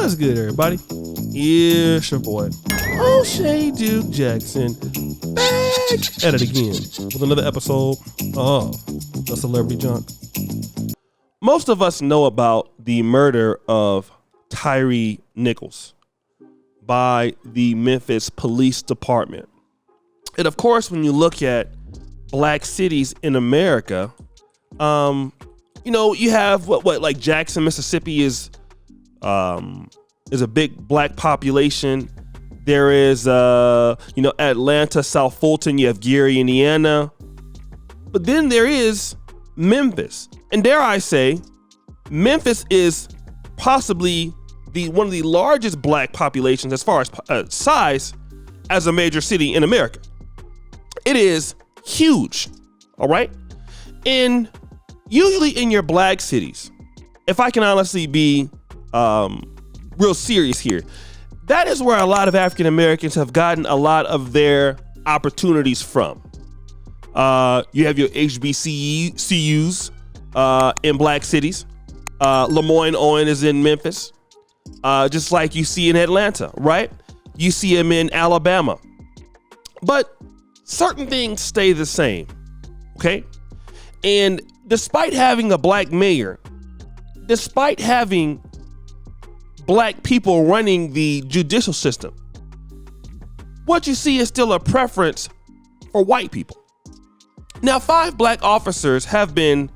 What's good, everybody? It's your boy, O'Shea Duke Jackson, back at it again with another episode of The Celebrity Junk. Most of us know about the murder of Tyre Nichols by the Memphis Police Department. And of course, when you look at black cities in America, you have what like Jackson, Mississippi is a big black population. There is, Atlanta, South Fulton, you have Gary, Indiana. But then there is Memphis. And dare I say, Memphis is possibly one of the largest black populations as far as size as a major city in America. It is huge, all right? And usually in your black cities, if I can honestly be real serious here, that is where a lot of African Americans have gotten a lot of their opportunities from. You have your HBCUs in black cities. Lemoyne Owen is in Memphis, just like you see in Atlanta, right? You see him in Alabama. But certain things stay the same, okay? And despite having a black mayor, despite having black people running the judicial system, what you see is still a preference for white people. Now, 5 black officers have been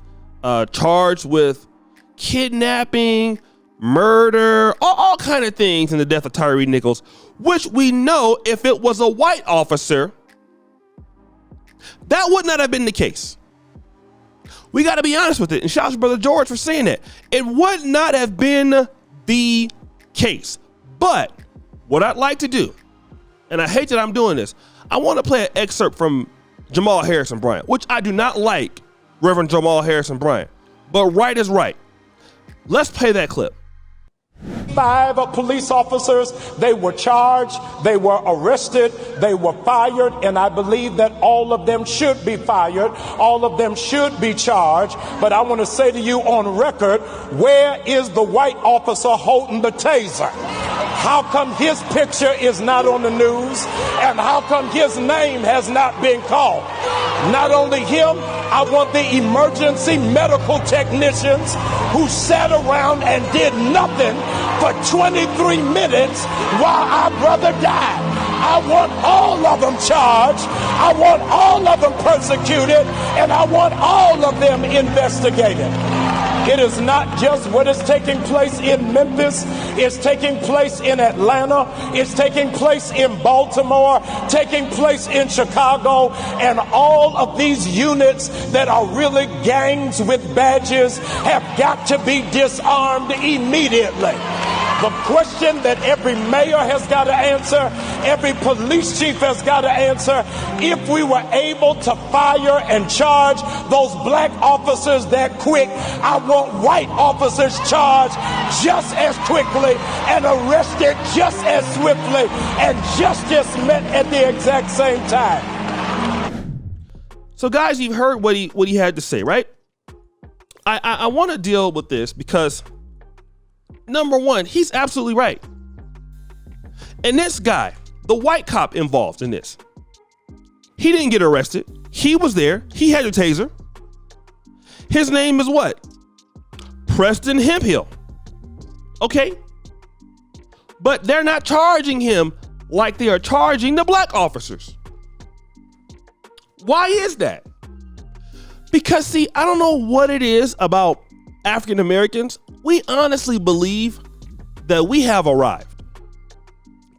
charged with kidnapping, murder, all kind of things in the death of Tyre Nichols, which we know if it was a white officer, that would not have been the case. We got to be honest with it. And shout out to Brother George for saying that. It would not have been the case. But what I'd like to do, and I hate that I'm doing this, I want to play an excerpt from Jamal Harrison Bryant, which I do not like Reverend Jamal Harrison Bryant, but right is right. Let's play that clip. 5 police officers, they were charged, they were arrested, they were fired, and I believe that all of them should be fired, all of them should be charged. But I want to say to you on record, where is the white officer holding the taser? How come his picture is not on the news? And how come his name has not been called? Not only him, I want the emergency medical technicians who sat around and did nothing for 23 minutes while our brother died. I want all of them charged. I want all of them persecuted. And I want all of them investigated. It is not just what is taking place in Memphis. It's taking place in Atlanta. It's taking place in Baltimore, taking place in Chicago. And all of these units that are really gangs with badges have got to be disarmed immediately. The question that every mayor has got to answer, every police chief has got to answer, if we were able to fire and charge those black officers that quick, I want white officers charged just as quickly and arrested just as swiftly and justice met at the exact same time. So guys, you've heard what he had to say, right? I want to deal with this because number one, he's absolutely right. And this guy, the white cop involved in this, he didn't get arrested. He was there. He had a taser. His name is what? Preston Hemphill. Okay. But they're not charging him like they are charging the black officers. Why is that? Because see, I don't know what it is about African Americans. We honestly believe that we have arrived.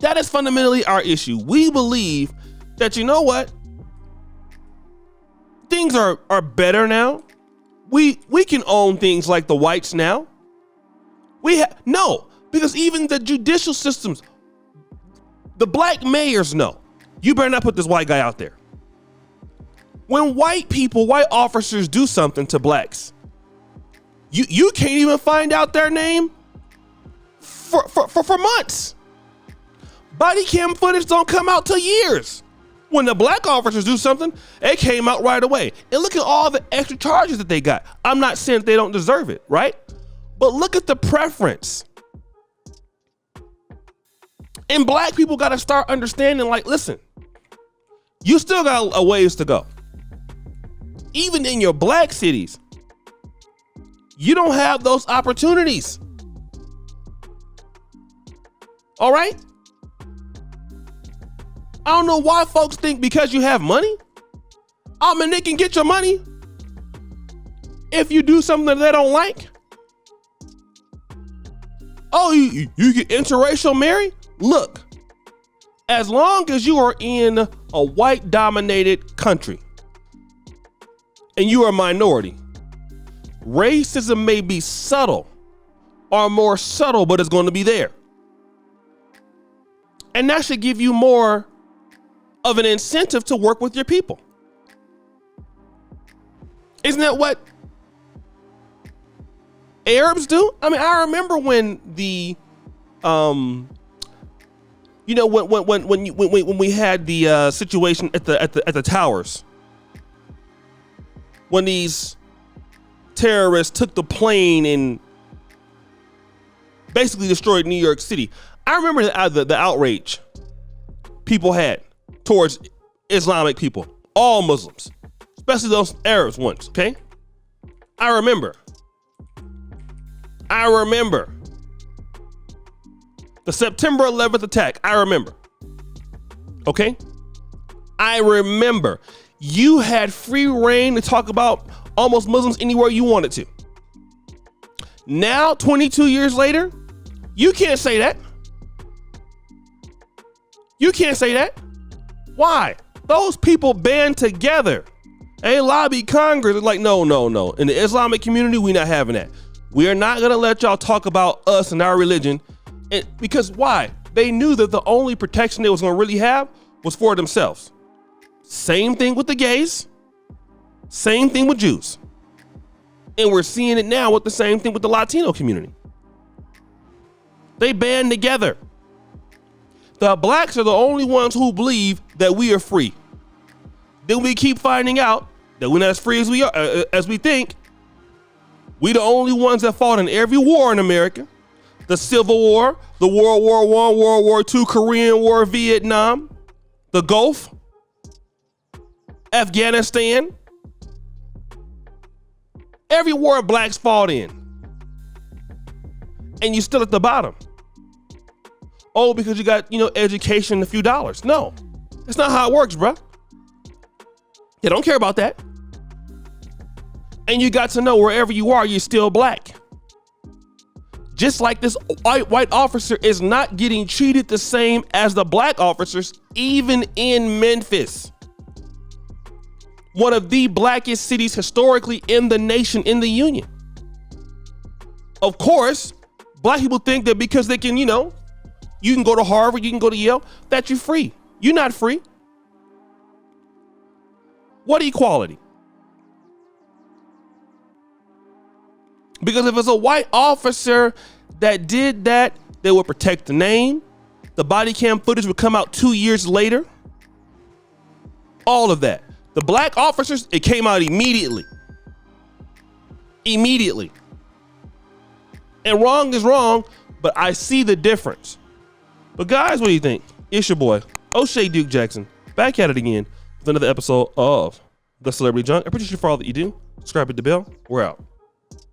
That is fundamentally our issue. We believe that, you know what? Things are better now. We can own things like the whites now. No, because even the judicial systems, the black mayors know, you better not put this white guy out there. When white officers do something to blacks, you can't even find out their name for months. Body cam footage don't come out till years. When the black officers do something, it came out right away. And look at all the extra charges that they got. I'm not saying that they don't deserve it, right? But look at the preference. And black people got to start understanding, like, listen, you still got a ways to go. Even in your black cities, you don't have those opportunities. All right? I don't know why folks think because you have money, oh man, they can get your money if you do something that they don't like. Oh, you get interracial marry? Look, as long as you are in a white dominated country and you are a minority, racism may be subtle or more subtle, but it's going to be there. And that should give you more of an incentive to work with your people. Isn't that what Arabs do? I mean, I remember when the, when we had the situation at the towers, when these terrorists took the plane and basically destroyed New York City. I remember the outrage people had towards Islamic people, all Muslims, especially those Arabs ones, okay? I remember the September 11th attack. I remember, okay? I remember you had free reign to talk about almost Muslims anywhere you wanted to. Now, 22 years later, you can't say that. You can't say that. Why? Those people band together. They lobby Congress. They're like, no. In the Islamic community, we're not having that. We are not going to let y'all talk about us and our religion. Because why? They knew that the only protection they was going to really have was for themselves. Same thing with the gays. Same thing with Jews. And we're seeing it now with the same thing with the Latino community. They band together. The blacks are the only ones who believe that we are free. Then we keep finding out that we're not as free as we are, as we think. We the only ones that fought in every war in America. The Civil War, the World War I, World War II, Korean War, Vietnam, the Gulf, Afghanistan. Every war blacks fought in. And you're still at the bottom. Oh, because you got, education and a few dollars. No, that's not how it works, bro. They don't care about that. And you got to know wherever you are, you're still black. Just like this white officer is not getting treated the same as the black officers, even in Memphis. One of the blackest cities historically in the nation, in the union. Of course, black people think that because they can, you can go to Harvard, you can go to Yale, that you're free. You're not free. What equality? Because if it's a white officer that did that, they would protect the name. The body cam footage would come out 2 years later. All of that. The black officers, it came out immediately. Immediately. And wrong is wrong, but I see the difference. But guys, what do you think? It's your boy, O'Shea Duke Jackson, back at it again with another episode of The Celebrity Junk. I appreciate you for all that you do. Subscribe, hit the bell. We're out.